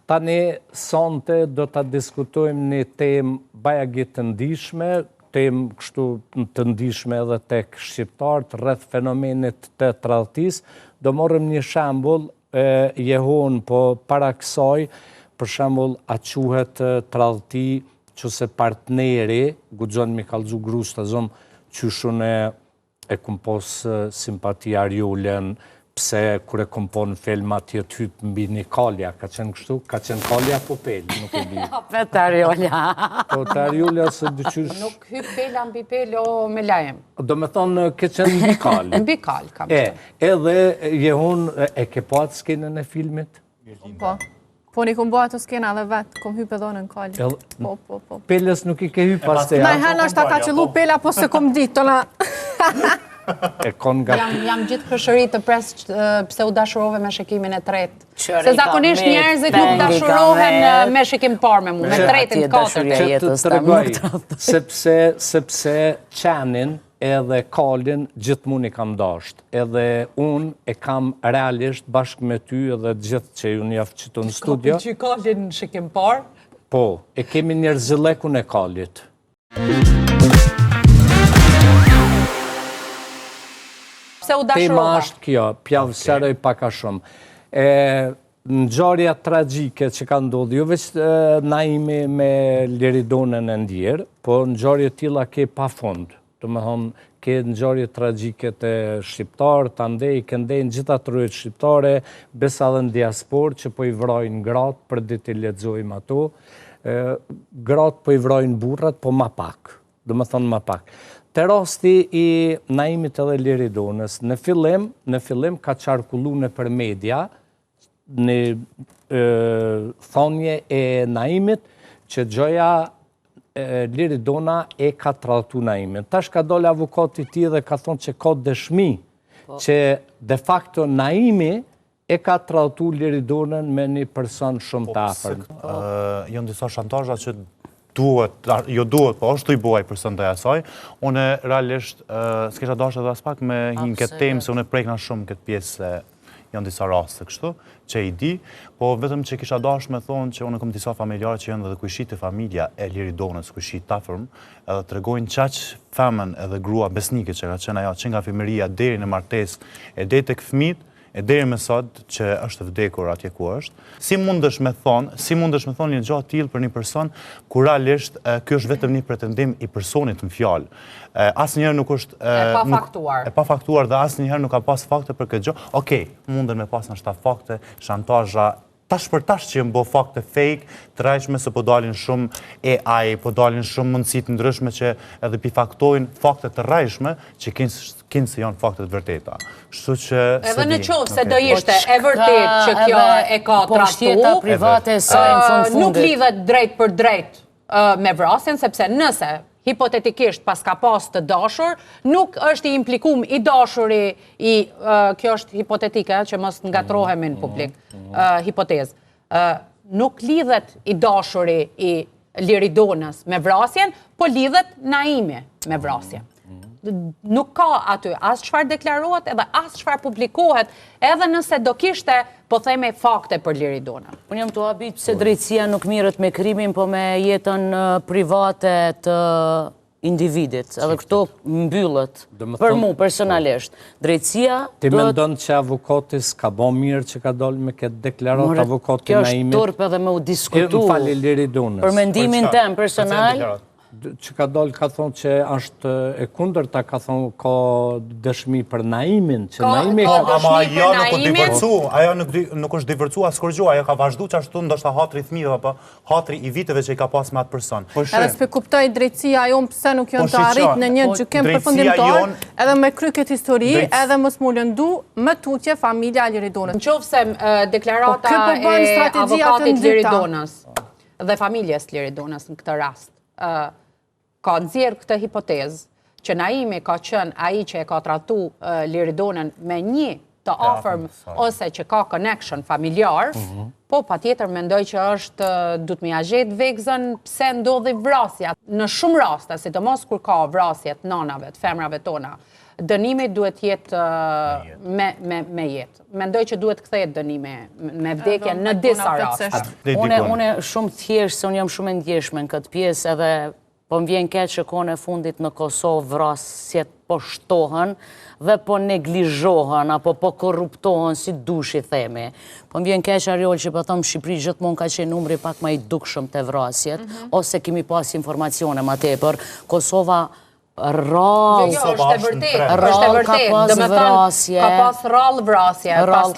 Tani, sonte do të diskutojmë një temë bajagit të ndishme, temë kështu të ndishme edhe tek shqiptarët rreth fenomenit të tradhtisë. Do morëm një shembull, jehon po para kësaj, për shembull, a quhet tradhti qëse partneri, guxon mi kallëzu grusta, zom qyshun e kumpos simpati Arjulen, pse kure kompon film atje të hyp mbi një kalja, ka qenë kështu? Ka qenë kalja po pel, nuk e di. Vetë Arjola. Po të Arjola se dyqysh... Nuk hyp pela mbi pel o me lajem. Do me thonë, ke qenë mbi kal. Mbi kal, kam qenë. Edhe jehun, e ke po atë skenën e filmit? Po. Po një kom bo ato skena dhe vetë, kom hyp edhe në kalli. Po. Pelës nuk i ke hyp pas të Na i herë është ta ka qëllu pela, po se kom ditë, tona... Jam gjithë kërshëri të presë pse u dashurove me shikimin e tretë. Se zakonisht njerëzit nuk dashurohen me shikim parë me mu, me tretin, katërt. Sepse qanin edhe kalin gjithmonë i kam dasht. Edhe unë e kam realisht bashkë me ty edhe gjithë që ju njaftë qëtu në studio. Që kalin në shikim parë? Po, e kemi njerëzilekun e kalit. Tema është kjo, pjavë sëroj paka shumë. Në gjarja tragjike që ka ndodhë, jo veç Naimi me Liridonën e ndjerë, po në gjarje tila ke pa fund. Do me thonë, ke në gjarje tragjike të shqiptarë, të ndej, këndej në gjitha të rrujët shqiptare, besa dhe në diaspor, që po i vrojnë gratë, për ditë i ledzojmë ato, gratë po i vrojnë burrat, po ma pak. Do me thonë ma pak. Të rasti i Naimit edhe Liridonës, në fillim ka qarkullu në për media, në thonje e Naimit, që gjoja Liridona e ka tradhtu Naimin. Tash ka dole avukati ti dhe ka thonë që ka dëshmi, që de facto Naimi e ka tradhtu Liridonën me një person shumë të afërm. Jënë disa shantazha që duhet, po është të i buaj për sëndaj asaj. Une realisht s'kesha dashë edhe as pak me hinë këtë temë, se une prekna shumë këtë pjesë se janë disa raste kështu, që i di, po vetëm që kisha dashë me thonë që une kom disa familjarë që janë dhe kujshit të familja e Liridonës, kujshit të afërm, edhe të regojnë qaq femën edhe grua besnike që ka qenë ajo, që nga fëmëria deri në martes e deri tek fëmijët, e deri me sot që është vdekur atje ku është. Si mundesh me thonë një gjatë tillë për një person, kur realisht ky është vetëm një pretendim i personit në fjalë. Asnjëherë nuk është e pafaktuar dhe asnjëherë nuk ka pas fakte për këtë gjë. Okej, munden me pas ndoshta fakte, shantazha, tash për tash që më bo fakte fake, të rajshme se po dalin shumë AI, po dalin shumë mundësi të ndryshme që edhe pifaktojnë fakte të rajshme që kinë se janë fakte të vërteta. Shtu që... Edhe në qovë se do ishte e vërtet që kjo e ka trahtu, nuk lidhet drejt për drejt me vrasjen, sepse nëse hipotetikisht pas ka pas të dashur, nuk është i implikum i dashuri kjo është hipotetike, që mos ngatrohemi në publik, hipotezë. Nuk lidhet i dashuri i Liridonës me vrasjen, po lidhet Naimi me vrasjen. Nuk ka aty as çfarë deklarohet edhe as çfarë publikohet, edhe nëse do kishte, po theme fakte për Liridonën. Unë jam të habit se drejtësia nuk mirët me krimin, po me jetën private të individit. Edhe këto mbyllët, për mu personalisht. Drejtësia... Ti me ndonë që avukati s'ka bo mirë që ka dollë me këtë deklarat avukati Naimit? Kjo është turp edhe me u diskutu. Më fali Liridonës. Për mendimin tem personal... Që ka dollë ka thonë që është e kundërta, ka thonë ka dëshmi për Naimin, që Naimi ka dëshmi për Naimin. Ajo nuk është divërcu as kur gjua, ajo ka vazhdu që ashtu ndoshta hatri thmive, apo hatri i viteve që i ka pas me atë person. Edhe s'pe kuptoj drejtësia jonë pëse nuk jonë të arrit në një gjykim përfundimtar, edhe me kry këtë histori, edhe mos mu lëndu më tutje familja Liridonës. Në qovë se deklarata e avokatit Liridonës dhe familjes Liridonës në këtë rast, ka nëzirë këtë hipotezë që Naimi ka qenë aji që e ka tratu Liridonën me një të afërm ose që ka connection familjar, po pa tjetër mendoj që është du të mja gjetë vegzën pse ndodhi vrasja. Në shumë raste, sidomos kur ka vrasjet nanave, të femrave tona, dënimi duhet jetë me jetë. Mendoj që duhet kthehet dënimi me vdekje në disa raste. Une shumë thjesht, se unë jam shumë e ndjeshme në këtë pjesë edhe po më vjen keq që kone fundit në Kosovë vrasjet po shtohen dhe po neglizhohen apo po korruptohen si dushi themi. Po më vjen keq Ariol që po thëmë Shqipëri gjithmonë ka qenë numri pak më i dukshëm të vrasjet, ose kemi pas informacione ma tepër. Kosova rrallë ka pas vrasje. Ka pas rrallë vrasje. Pas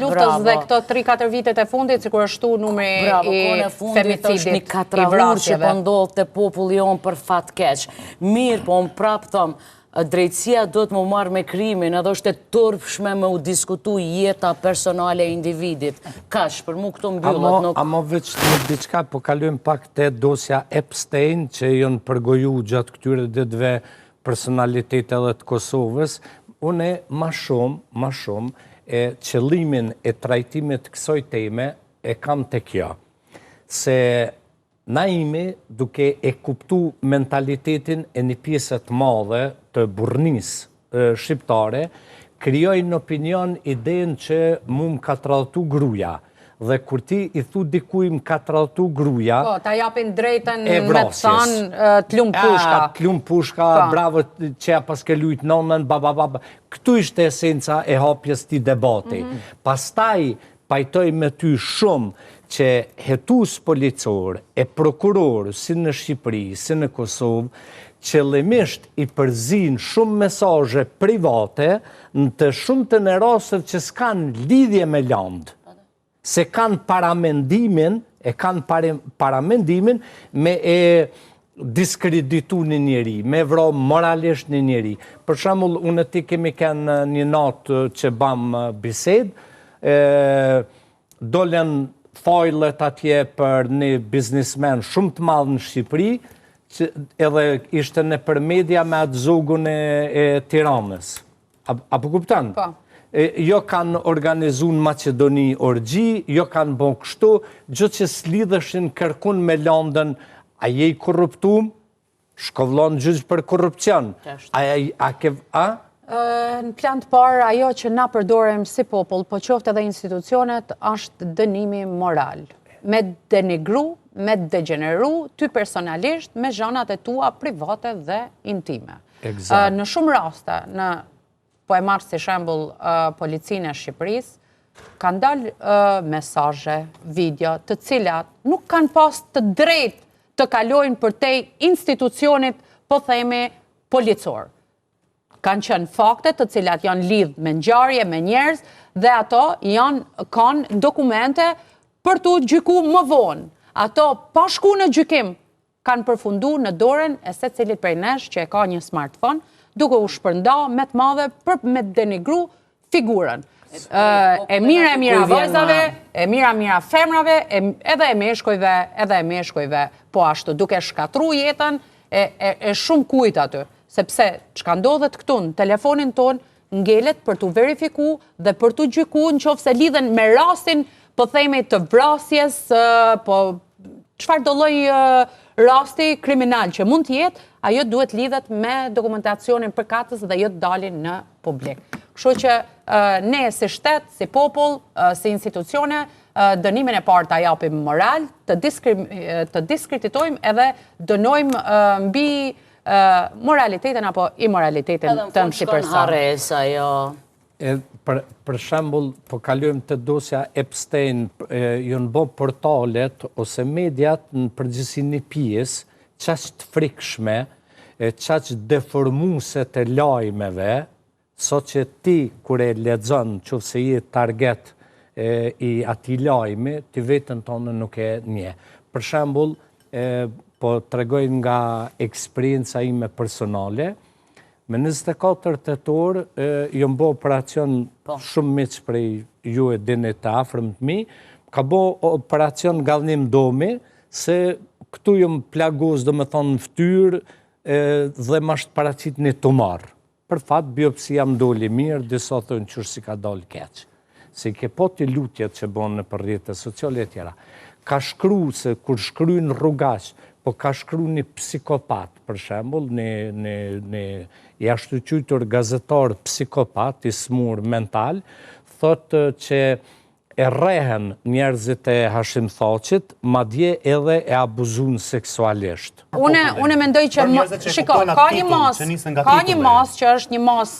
luftës dhe këto 3-4 vitet e fundit, si kur është tu numri i femicidit, një katrahur që po ndodhë të populli jonë për fat keq. Mirë, po më prapë thëmë, drejtësia do të më marrë me krimin, edhe është e turpshme me u diskutu jeta personale e individit. Kash, për mu këto mbyllët nuk... Amo veç në diçka, po kalujmë pak të dosja Epstein, që jonë përgoju gjatë këtyre ditëve personalitetet edhe të Kosovës. Une ma shumë, qëllimin e trajtimit kësoj teme e kam të kjo. Se na imi, duke e kuptu mentalitetin e një pjesët madhe të burnis shqiptare, kryojnë opinion idejnë që mu më ka tralltu gruja. Dhe kur ti i thu dikuj më ka tralltu gruja... Po, ta japin drejten me të thanë t'lum pushka. T'lum pushka, bravo që ja pas ke lujt nonën, baba. Këtu ishte esenca e hapjes ti debati. Pastaj pajtoj me ty shumë që hetus policor e prokuror si në Shqipëri, si në Kosovë, qëllimisht i përzin shumë mesazhe private në të shumë të në rastet që s'kan lidhje me landë. Se kanë paramendimin me e diskreditu një njeri, me vro moralisht një njeri. Për shembull, unë ti kemi kënë një natë që bam bised, dolen fajlet atje për një biznismen shumë të madhë në Shqipëri, edhe ishte në për media me atë zogun e Tiranës. Apo kuptan? Po. Jo kanë organizu në Macedoni orgji, jo kanë bon kështu, gjithë që s'lidhëshin kërkun me landën, a je i korruptum, shkovlon gjithë për korrupcion. Në plan të parë, ajo që na përdorem si popull, po qoftë edhe institucionet, është dënimi moral. Me denigru, me degeneru, ty personalisht, me zhanat e tua private dhe intime. Në shumë raste, po e marrë si shembull policinë e Shqipërisë, kanë dalë mesazhe, video, të cilat nuk kanë pas të drejtë të kalojnë për te institucionit, po themi, policor. Kanë qenë fakte të cilat janë lidhë me ngjarje, me njerëz, dhe ato kanë dokumente për të gjyku më vonë. Ato, pa shku në gjykim, kanë përfundu në dorën e secilit prej nesh që e ka një smartphone, duke u shpërnda me të madhe për me denigru figurën. E mira vajzave, e mira femrave, edhe e meshkujve po ashtu, duke shkatru jetën e shumë kujt aty. Sepse që ka ndodhet këtu në telefonin ton, ngelet për të verifiku dhe për të gjyku në qofë se lidhen me rastin, po themi të vrasjes, po qëfar do lloj rasti kriminal që mund të jetë, ajo duhet lidhet me dokumentacionin përkatës dhe jo të dalin në publik. Kështu që ne si shtet, si popull, si institucione, dënimin e parë ta japim moral, të diskreditojmë edhe dënojmë mbi moralitetin apo imoralitetin të në shqipërsa. Për shembull, po kalojmë të dosja Epstein, jënë bo portalet ose mediat në përgjithësi një pjesë, qaq të frikshme, qaq deformuse të lajmeve, sot që ti, kure lexon që se je target i ati lajmi, ti vetën tonë nuk e nje. Për shembull, po të regojnë nga eksperienca ime personale, me 24 tetor, jëmë bo operacion shumë miq prej ju e dini të afrëm të mi, ka bo operacion gallnim domi, se këtu jëmë plagos dhe me thonë në ftyrë dhe ma shtë paracit një tumar. për fat, biopsia më doli mirë, disa thënë qërë si ka dalë keqë. Se ke po të lutjet që bonë në për rrjetet sociale e tjera. Ka shkru se kur shkrujnë rrugash, po ka shkru një psikopat, për shembull, një jashtë qytur gazetar psikopat, i smur mental, thotë që e rehen njerëzit e Hashim Thaqit, madje edhe e abuzun seksualisht. Unë mendoj që, shiko, ka një mas që është një mas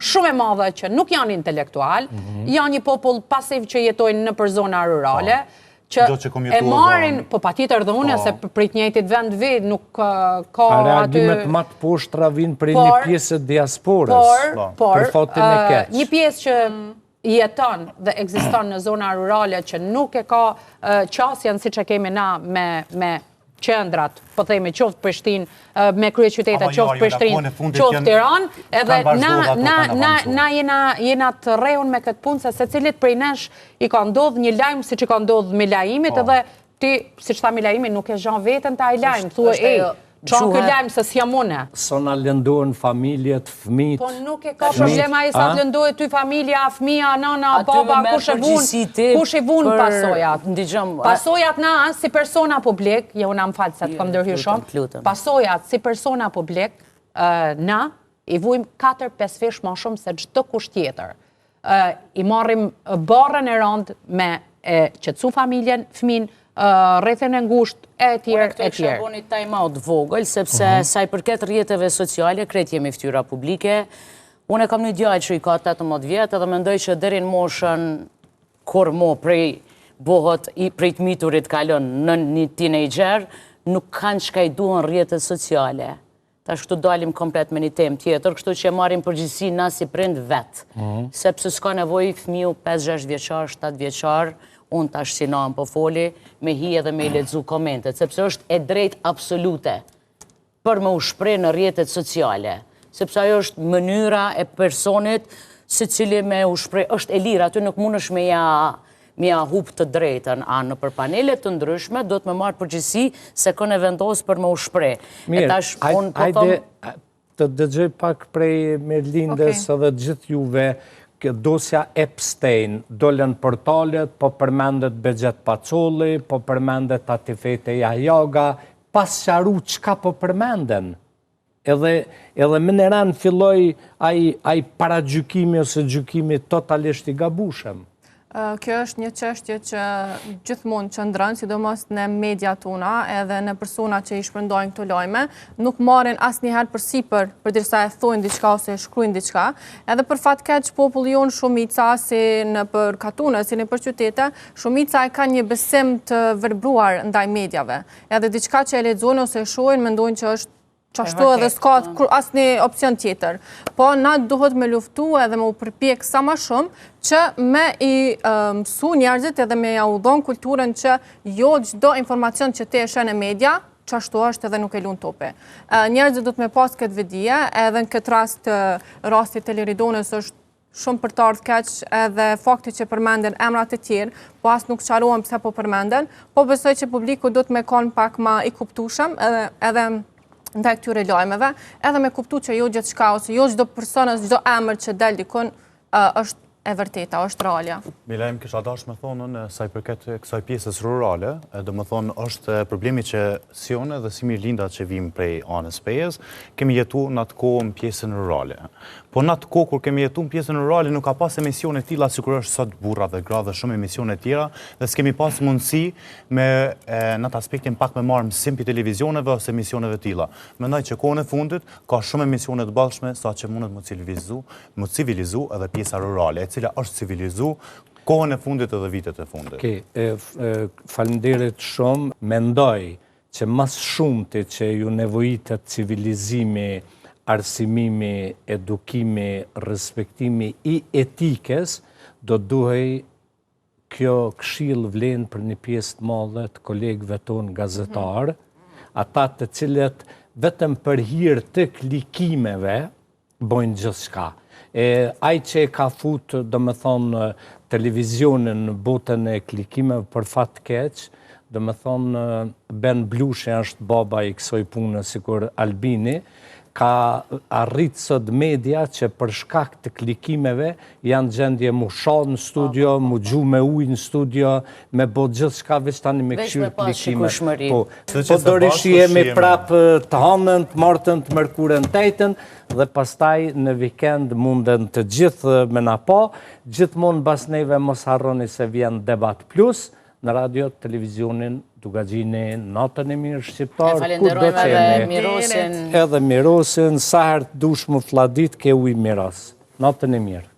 shumë e madhe që nuk janë intelektual, janë një popull pasiv që jetojnë në për zona rurale, që e marrin, po pa tjetër dhe une, se për të njëjtit vend vid, nuk ka aty... A reagimet matë poshtra vinë për një pjesë diasporës, për fatin e keq. Një pjesë që jeton dhe ekziston në zona rurale që nuk e ka qasjen si që kemi na me qendrat, po themi qoftë Prishtinë, me kryeqytetet, qoftë Prishtinë, qoftë Tiranë, edhe na jena të rrehun me këtë punë, se secilit prej nesh i ka ndodhur një lajm siç i ka ndodhur me lajmit, edhe ti, siç tha me lajmin, nuk e zhan veten ta ai lajm, thuaj Qonë këtë lajmë se s'jam une. Sona lëndohen familjet, fëmijët. Po nuk e ka problema i sa të lëndohet ty familja, fëmija, nana, baba, kush e vun pasojat. Pasojat na, si persona publik, jo na më falë se të kom dërhyr shumë, pasojat si persona publik, na i vujmë 4-5 fish ma shumë se çdo kush tjetër. I marrim barën e rëndë me qetësu familjen, fëmin, rrethen e ngusht, e tjerë, e tjerë. Unë këtë isha bo një time out vogël, sepse sa i përket rrjeteve sociale, krejt jemi ftyra publike. Unë e kam një djallë që i ka 18 vjetë, edhe mendoj që deri në moshën, kur mo prej të miturit kalon në një teenager, nuk kanë që ka i duhen rrjetet sociale. Ta shkëtu dalim komplet me një temë tjetër, kështu që marim përgjithsi na si prind vetë. Sepse s'ka nevoj fëmiu 5-6 vjeqar, 7 vjeqar, unë tash si nanë po foli, me hi edhe me i lexu komentet, sepse është e drejt absolute për me u shpreh në rrjetet sociale, sepse ajo është mënyra e personit se cili me u shpreh, është e lirë, aty nuk mund është me ja hup të drejtën, a në për panelet të ndryshme, do të me marë përgjithsi se kënë e vendosë për me u shpreh. Mirë, hajde të dëgjoj pak prej Merlindës edhe gjithë juve, dosja Epstein, dolen portalet, po përmendet Begjet Pacolli, po përmendet Atifete Jahjaga, pas qaru qka po përmenden. Edhe më në ranë filloj ai para gjykimi ose gjykimi totalisht i gabushem. Kjo është një çështje që gjithmonë qëndron, sidomos në media tona edhe në persona që i shpërndajnë këto lajme, nuk marrin asnjëherë përsipër përderisa e thojnë diçka ose shkruajnë diçka. Edhe për fat keq populli jon shumica si në për katune, si në për qytete, shumica e ka një besim të verbruar ndaj mediave. Edhe diçka që e lexojnë ose e shohin mendojnë që është qashtu edhe s'ka asnjë opcion tjetër. Po na duhet me luftu edhe me u përpjek sa ma shumë që me i mësu njerëzit edhe me ja udhon kulturën që jo çdo informacion që te e shën e media, qashtu është edhe nuk e lun tope. Njerëzit do të me pas këtë vedije, edhe në këtë rasti të Liridonës është shumë për të ardhë keq edhe fakti që përmenden emrat e tjerë, po as nuk qarohem pse po përmenden, po besoj që publiku do të me konë pak ma i kuptushëm edhe ndaj këtyre lajmeve, edhe me kuptu që jo gjithë shka, ose jo çdo personës, çdo emër që del dikun, është e vërteta, është realja. Milajm, kisha dash me thonë në sa i përket kësaj pjesës rurale, dhe me thonë është problemi që si one dhe si Mirlinda që vim prej anës Pejës, kemi jetu në atë kohë në pjesën rurale. Po në atë kohë, kur kemi jetu në pjesën rurale, nuk ka pas emisione tilla si kur është sot burra dhe gra dhe shumë emisione tjera, dhe s'kemi pas mundësi me në atë aspektin pak me marë mësim për televizioneve ose emisioneve tilla. Mendoj që kohën e fundit ka shumë emisione të ballshme sa që mundet më civilizu edhe pjesa rurale, e cila është civilizu kohën e fundit edhe vitet e fundit. Faleminderit shumë, mendoj që mas shumëti që ju nevojitet civilizimi, arsimimi, edukimi, respektimi i etikës, do duhej kjo këshill vlen për një pjesë të madhe të kolegëve tonë gazetarë, ata të cilët vetëm për hir të klikimeve bojnë gjithçka. Ai që e ka futur, domethënë, televizionin në botën e klikimeve për fat keq, domethënë Ben Blushi është baba i kësaj pune sikur Albini, ka arrit sot media që për shkak të klikimeve janë gjendje mu shoh në studio, mu gju me ujë në studio, me bo gjithë shka veç tani me këshyrë klikime. Po dorishi jemi prapë të hanën, të martën, të mërkurën, të ejtën, dhe pastaj në vikend munden të gjithë me na po, gjithmonë bas neve mos harroni se vjen Debat Plus, në radio, televizionin, Dugagjini, Natën e Mirë Shqiptar, falenderojme edhe Mirosin. Edhe Mirosin, sa herë dush më fladit ke uj Miros. Natën e Mirë.